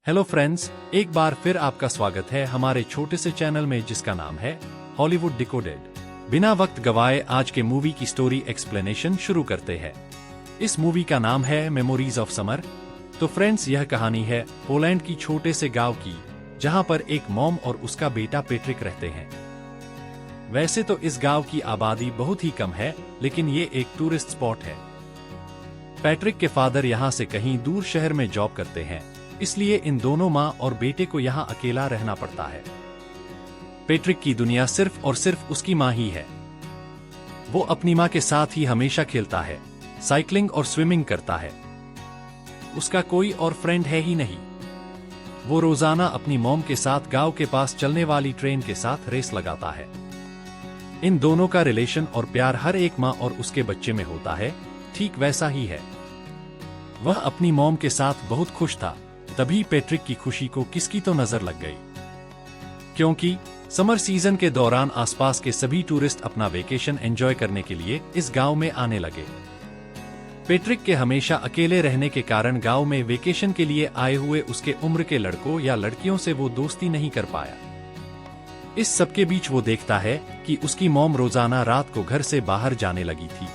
Hello friends, एक बार फिर आपका स्वागत है हमारे छोटे से चैनल में जिसका नाम है हॉलीवुड डिकोडेड। बिना वक्त गवाए आज के मूवी की स्टोरी एक्सप्लेनेशन शुरू करते हैं। इस मूवी का नाम है मेमोरीज ऑफ समर। तो फ्रेंड्स, यह कहानी है पोलैंड की छोटे से गांव की, जहां पर एक मॉम और उसका बेटा पैट्रिक रहते हैं। वैसे तो इस गांव की आबादी बहुत ही कम है, लेकिन ये एक टूरिस्ट स्पॉट है। पैट्रिक के फादर यहाँ से कहीं दूर शहर में जॉब करते हैं, इसलिए इन दोनों माँ और बेटे को यहाँ अकेला रहना पड़ता है। पैट्रिक की दुनिया सिर्फ और सिर्फ उसकी माँ ही है। वो अपनी माँ के साथ ही हमेशा खेलता है, साइकिलिंग और स्विमिंग करता है। उसका कोई और फ्रेंड है ही नहीं। वो रोजाना अपनी मॉम के साथ गांव के पास चलने वाली ट्रेन के साथ रेस लगाता है। इन दोनों का रिलेशन और प्यार हर एक माँ और उसके बच्चे में होता है, ठीक वैसा ही है। वह अपनी मॉम के साथ बहुत खुश था। तभी पैट्रिक की खुशी को किसकी तो नजर लग गई, क्योंकि समर सीजन के दौरान आसपास के सभी टूरिस्ट अपना वेकेशन एंजॉय करने के लिए इस गांव में आने लगे। पैट्रिक के हमेशा अकेले रहने के कारण गांव में वेकेशन के लिए आए हुए उसके उम्र के लड़कों या लड़कियों से वो दोस्ती नहीं कर पाया। इस सबके बीच वो देखता है कि उसकी मॉम रोजाना रात को घर से बाहर जाने लगी थी।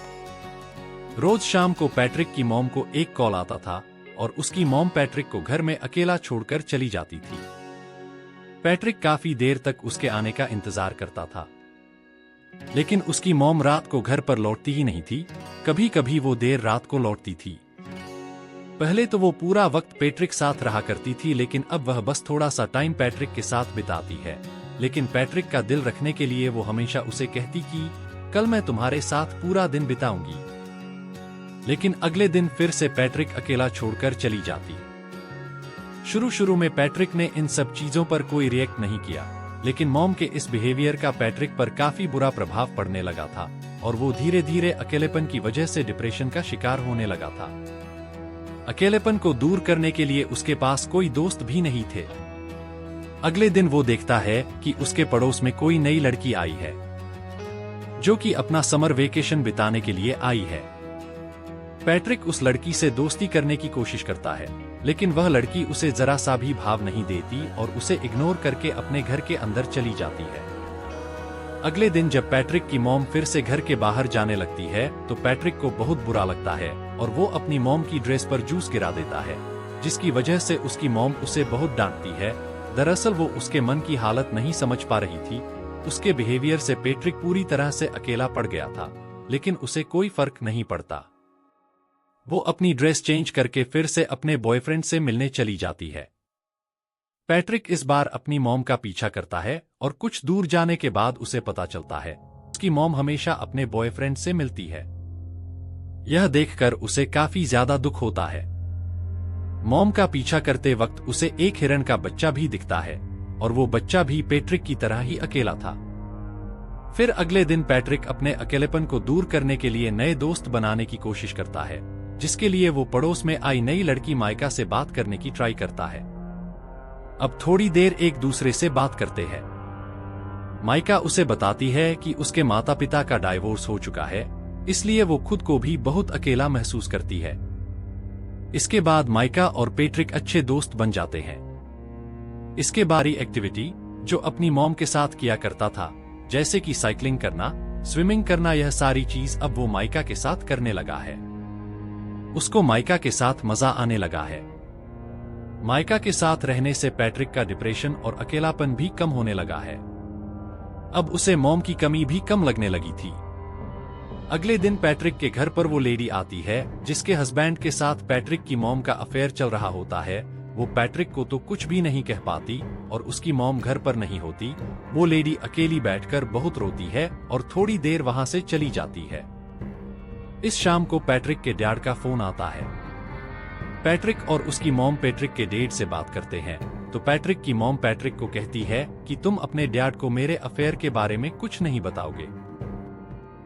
रोज शाम को पैट्रिक की मॉम को एक कॉल आता था और उसकी मॉम पैट्रिक को घर में अकेला छोड़कर चली जाती थी। पैट्रिक काफी देर तक उसके आने का इंतजार करता था, लेकिन उसकी मॉम रात को घर पर लौटती ही नहीं थी। कभी कभी वो देर रात को लौटती थी। पहले तो वो पूरा वक्त पैट्रिक साथ रहा करती थी, लेकिन अब वह बस थोड़ा सा टाइम पैट्रिक के साथ बिताती है। लेकिन पैट्रिक का दिल रखने के लिए वो हमेशा उसे कहती कि कल मैं तुम्हारे साथ पूरा दिन बिताऊंगी। लेकिन अगले दिन फिर से पैट्रिक अकेला छोड़कर चली जाती। शुरू में पैट्रिक ने इन सब चीजों पर कोई रिएक्ट नहीं किया, लेकिन मॉम के इस बिहेवियर का पैट्रिक पर काफी बुरा प्रभाव पड़ने लगा था और वो धीरे धीरे अकेलेपन की वजह से डिप्रेशन का शिकार होने लगा था। अकेलेपन को दूर करने के लिए उसके पास कोई दोस्त भी नहीं थे। अगले दिन वो देखता है कि उसके पड़ोस में कोई नई लड़की आई है, जो कि अपना समर वेकेशन बिताने के लिए आई है। पैट्रिक उस लड़की से दोस्ती करने की कोशिश करता है, लेकिन वह लड़की उसे जरा सा भी भाव नहीं देती और उसे इग्नोर करके अपने घर के अंदर चली जाती है। अगले दिन जब पैट्रिक की मॉम फिर से घर के बाहर जाने लगती है, तो पैट्रिक को बहुत बुरा लगता है और वो अपनी मॉम की ड्रेस पर जूस गिरा देता है, जिसकी वजह से उसकी मॉम उसे बहुत डांटती है। दरअसल वो उसके मन की हालत नहीं समझ पा रही थी। उसके बिहेवियर से पैट्रिक पूरी तरह से अकेला पड़ गया था, लेकिन उसे कोई फर्क नहीं पड़ता। वो अपनी ड्रेस चेंज करके फिर से अपने बॉयफ्रेंड से मिलने चली जाती है। पैट्रिक इस बार अपनी मॉम का पीछा करता है और कुछ दूर जाने के बाद उसे पता चलता है उसकी मॉम हमेशा अपने बॉयफ्रेंड से मिलती है। यह देखकर उसे काफी ज्यादा दुख होता है। मॉम का पीछा करते वक्त उसे एक हिरन का बच्चा भी दिखता है और वो बच्चा भी पैट्रिक की तरह ही अकेला था। फिर अगले दिन पैट्रिक अपने अकेलेपन को दूर करने के लिए नए दोस्त बनाने की कोशिश करता है, जिसके लिए वो पड़ोस में आई नई लड़की माइका से बात करने की ट्राई करता है। अब थोड़ी देर एक दूसरे से बात करते हैं। माइका उसे बताती है कि उसके माता पिता का डाइवोर्स हो चुका है, इसलिए वो खुद को भी बहुत अकेला महसूस करती है। इसके बाद माइका और पैट्रिक अच्छे दोस्त बन जाते हैं। इसके बारी एक्टिविटी जो अपनी मॉम के साथ किया करता था, जैसे कि साइकिलिंग करना, स्विमिंग करना, यह सारी चीज अब वो माइका के साथ करने लगा है। उसको माइका के साथ मजा आने लगा है। माइका के साथ रहने से पैट्रिक का डिप्रेशन और अकेलापन भी कम होने लगा है। अब उसे मॉम की कमी भी कम लगने लगी थी। अगले दिन पैट्रिक के घर पर वो लेडी आती है जिसके हस्बैंड के साथ पैट्रिक की मॉम का अफेयर चल रहा होता है। वो पैट्रिक को तो कुछ भी नहीं कह पाती और उसकी मॉम घर पर नहीं होती। वो लेडी अकेली बैठकर बहुत रोती है और थोड़ी देर वहां से चली जाती है। इस शाम को पैट्रिक के डैड का फोन आता है। पैट्रिक और उसकी मॉम पैट्रिक के डैड से बात करते हैं, तो पैट्रिक की मॉम पैट्रिक को कहती है कि तुम अपने डैड को मेरे अफेयर के बारे में कुछ नहीं बताओगे।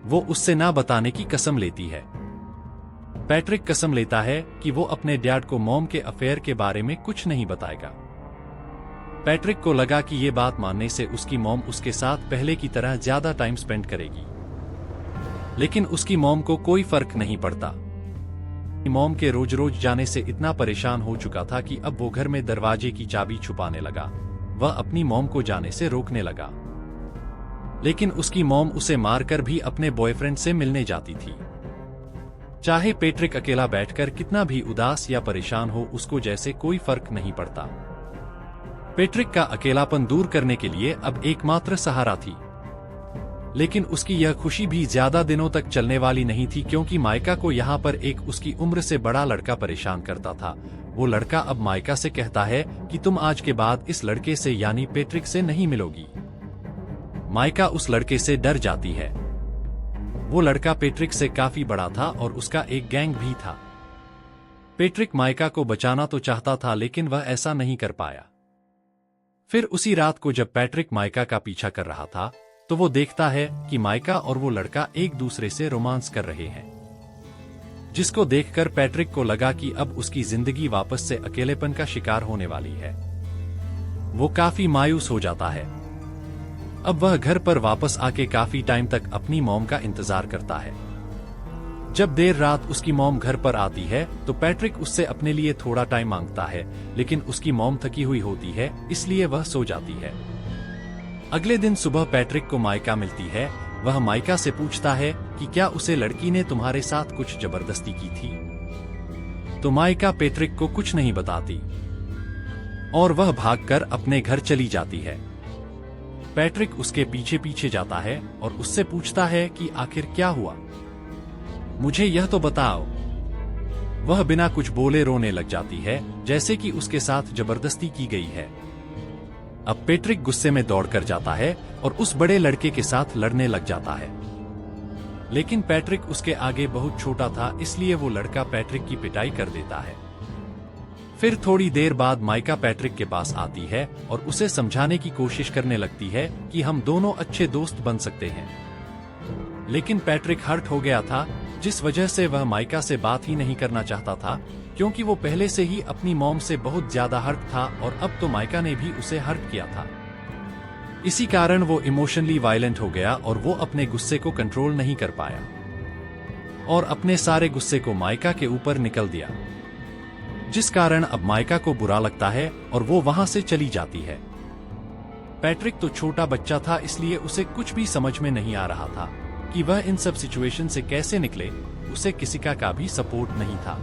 वो उससे ना बताने की कसम लेती है। पैट्रिक कसम लेता है कि वो अपने डैड को मॉम के अफेयर के बारे में कुछ नहीं बताएगा। पैट्रिक को लगा कि ये बात मानने से उसकी मॉम उसके साथ पहले की तरह ज्यादा टाइम स्पेंड करेगी, लेकिन उसकी मॉम को कोई फर्क नहीं पड़ता। मॉम के रोज रोज जाने से इतना परेशान हो चुका था कि अब वो घर में दरवाजे की चाबी छुपाने लगा। वह अपनी मॉम को जाने से रोकने लगा, लेकिन उसकी मॉम उसे मारकर भी अपने बॉयफ्रेंड से मिलने जाती थी। चाहे पैट्रिक अकेला बैठकर कितना भी उदास या परेशान हो, उसको जैसे कोई फर्क नहीं पड़ता। पैट्रिक का अकेलापन दूर करने के लिए अब एकमात्र सहारा थी, लेकिन उसकी यह खुशी भी ज्यादा दिनों तक चलने वाली नहीं थी, क्योंकि माइका को यहाँ पर एक उसकी उम्र से बड़ा लड़का परेशान करता था। वो लड़का अब माइका से कहता है कि तुम आज के बाद इस लड़के से यानी पैट्रिक से नहीं मिलोगी। माइका उस लड़के से डर जाती है। वो लड़का पैट्रिक से काफी बड़ा था और उसका एक गैंग भी था। पैट्रिक माइका को बचाना तो चाहता था, लेकिन वह ऐसा नहीं कर पाया। फिर उसी रात को जब पैट्रिक माइका का पीछा कर रहा था, तो वो देखता है कि माइका और वो लड़का एक दूसरे से रोमांस कर रहे हैं, जिसको देखकर पैट्रिक को लगा कि अब उसकी जिंदगी वापस से अकेलेपन का शिकार होने वाली है। वो काफी मायूस हो जाता है। अब वह घर पर वापस आके काफी टाइम तक अपनी मॉम का इंतजार करता है। जब देर रात उसकी मॉम घर पर आती है तो पैट्रिक उससे अपने लिए थोड़ा टाइम मांगता है, लेकिन उसकी मॉम थकी हुई होती है, इसलिए वह सो जाती है। अगले दिन सुबह पैट्रिक को माइका मिलती है। वह माइका से पूछता है कि क्या उसे लड़की ने तुम्हारे साथ कुछ जबरदस्ती की थी। तो माइका पैट्रिक को कुछ नहीं बताती और वह भागकर अपने घर चली जाती है। पैट्रिक उसके पीछे पीछे जाता है और उससे पूछता है कि आखिर क्या हुआ, मुझे यह तो बताओ। वह बिना कुछ बोले रोने लग जाती है, जैसे कि उसके साथ जबरदस्ती की गई है। अब पैट्रिक गुस्से में दौड़कर जाता है और उस बड़े लड़के के साथ लड़ने लग जाता है, लेकिन पैट्रिक उसके आगे बहुत छोटा था, इसलिए वो लड़का पैट्रिक की पिटाई कर देता है। फिर थोड़ी देर बाद माइका पैट्रिक के पास आती है और उसे समझाने की कोशिश करने लगती है कि हम दोनों अच्छे दोस्त बन सकते हैं, लेकिन पैट्रिक हर्ट हो गया था, जिस वजह से वह माइका से बात ही नहीं करना चाहता था, क्योंकि वो पहले से ही अपनी मॉम से बहुत ज्यादा हर्ट था और अब तो माइका ने भी उसे हर्ट किया था। इसी कारण वो इमोशनली वायलेंट हो गया और वो अपने गुस्से को कंट्रोल नहीं कर पाया और अपने सारे गुस्से को माइका के ऊपर निकल दिया, जिस कारण अब माइका को बुरा लगता है और वो वहां से चली जाती है। पैट्रिक तो छोटा बच्चा था, इसलिए उसे कुछ भी समझ में नहीं आ रहा था कि वह इन सब सिचुएशन से कैसे निकले। उसे किसी का भी सपोर्ट नहीं था।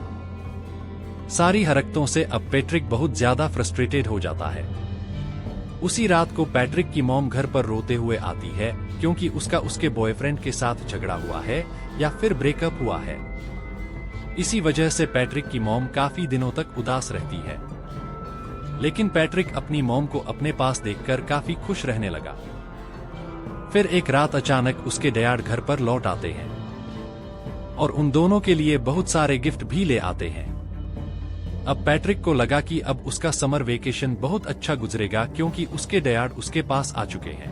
सारी हरकतों से अब पैट्रिक बहुत ज्यादा फ्रस्ट्रेटेड हो जाता है। उसी रात को पैट्रिक की मॉम घर पर रोते हुए आती है, क्योंकि उसका उसके बॉयफ्रेंड के साथ झगड़ा हुआ है या फिर ब्रेकअप हुआ है। इसी वजह से पैट्रिक की मॉम काफी दिनों तक उदास रहती है, लेकिन पैट्रिक अपनी मॉम को अपने पास देखकर काफी खुश रहने लगा। फिर एक रात अचानक उसके डैड घर पर लौट आते हैं और उन दोनों के लिए बहुत सारे गिफ्ट भी ले आते हैं। अब पैट्रिक को लगा कि अब उसका समर वेकेशन बहुत अच्छा गुजरेगा, क्योंकि उसके डैड उसके पास आ चुके हैं।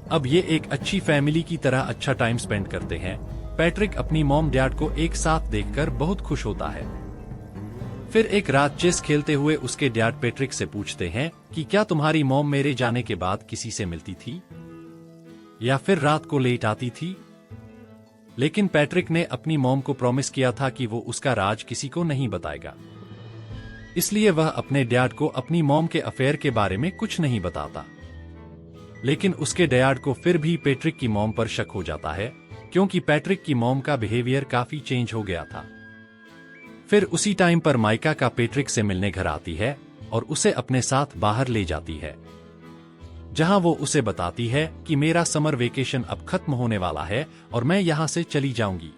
अब ये एक अच्छी फैमिली की तरह अच्छा टाइम स्पेंड करते हैं। पैट्रिक अपनी मॉम डैड को एक साथ देखकर बहुत खुश होता है। फिर एक रात चेस खेलते हुए उसके डैड पैट्रिक से पूछते हैं कि क्या तुम्हारी मॉम मेरे जाने के बाद किसी से मिलती थी या फिर रात को लेट आती थी। लेकिन पैट्रिक ने अपनी मॉम को प्रॉमिस किया था कि वो उसका राज किसी को नहीं बताएगा, इसलिए वह अपने डैड को अपनी मॉम के अफेयर के बारे में कुछ नहीं बताता। लेकिन उसके डैड को फिर भी पैट्रिक की मॉम पर शक हो जाता है, क्योंकि पैट्रिक की मॉम का बिहेवियर काफी चेंज हो गया था। फिर उसी टाइम पर माइका का पैट्रिक से मिलने घर आती है और उसे अपने साथ बाहर ले जाती है, जहां वो उसे बताती है कि मेरा समर वेकेशन अब खत्म होने वाला है और मैं यहां से चली जाऊंगी।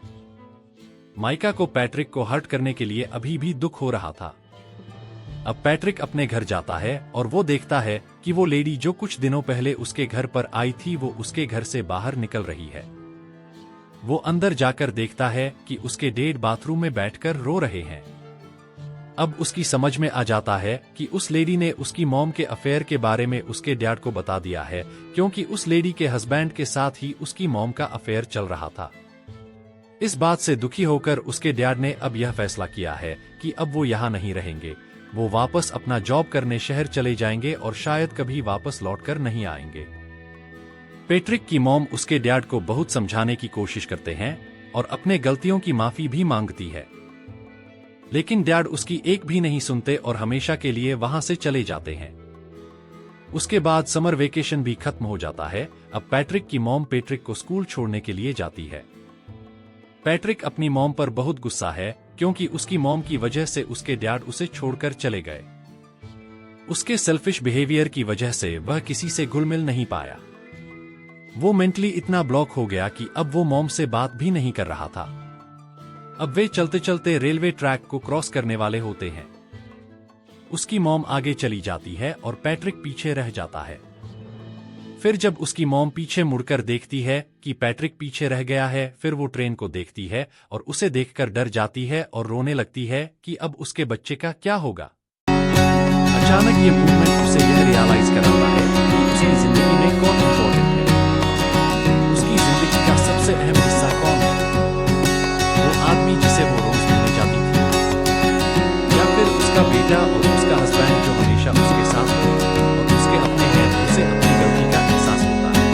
माइका को पैट्रिक को हर्ट करने के लिए अभी भी दुख हो रहा था। अब पैट्रिक अपने घर जाता है और वो देखता है कि वो लेडी जो कुछ दिनों पहले उसके घर पर आई थी, वो उसके घर से बाहर निकल रही है। वो अंदर जाकर देखता है कि उसके डैड बाथरूम में बैठकर रो रहे हैं। अब उसकी समझ में आ जाता है कि उस लेडी ने उसकी मॉम के अफेयर के बारे में उसके डैड को बता दिया है, क्योंकि उस लेडी के हस्बैंड के साथ ही उसकी मॉम का अफेयर चल रहा था। इस बात से दुखी होकर उसके डैड ने अब यह फैसला किया है कि अब वो यहाँ नहीं रहेंगे। वो वापस अपना जॉब करने शहर चले जाएंगे और शायद कभी वापस लौटकर नहीं आएंगे। पैट्रिक की मॉम उसके डैड को बहुत समझाने की कोशिश करते हैं और अपने गलतियों की माफी भी मांगती है, लेकिन डैड उसकी एक भी नहीं सुनते और हमेशा के लिए वहां से चले जाते हैं। उसके बाद समर वेकेशन भी खत्म हो जाता है। अब पैट्रिक की मॉम पैट्रिक को स्कूल छोड़ने के लिए जाती है। पैट्रिक अपनी मॉम पर बहुत गुस्सा है क्योंकि उसकी मॉम की वजह से उसके डैड उसे छोड़कर चले गए। उसके सेल्फिश बिहेवियर की वजह से वह किसी से घुल मिल नहीं पाया। वो मेंटली इतना ब्लॉक हो गया कि अब वो मॉम से बात भी नहीं कर रहा था। अब वे चलते चलते रेलवे ट्रैक को क्रॉस करने वाले होते हैं। उसकी मॉम आगे चली जाती है और पैट्रिक पीछे रह जाता है। फिर जब उसकी मॉम पीछे मुड़कर देखती है कि पैट्रिक पीछे रह गया है, फिर वो ट्रेन को देखती है और उसे देखकर डर जाती है और रोने लगती है कि अब उसके बच्चे का क्या होगा। अचानक ये मूवमेंट उसे यह रियलाइज कराता है कि उसकी जिंदगी में कौन इम्पोर्टेंट है। उसकी जिंदगी का सबसे अहम हिस्सा कौन है? वो आदमी जिसे वो रोज मिलने जाती थी, या फिर उसका बेटा और उसका हस्बैंड जो हमेशा उसके साथ हो और उसके अपने हैं, उसे अपनी गलती का एहसास होता है।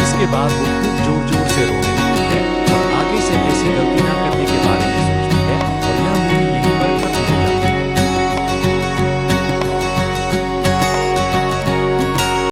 इसके बाद वो खूब जोर जोर से रोता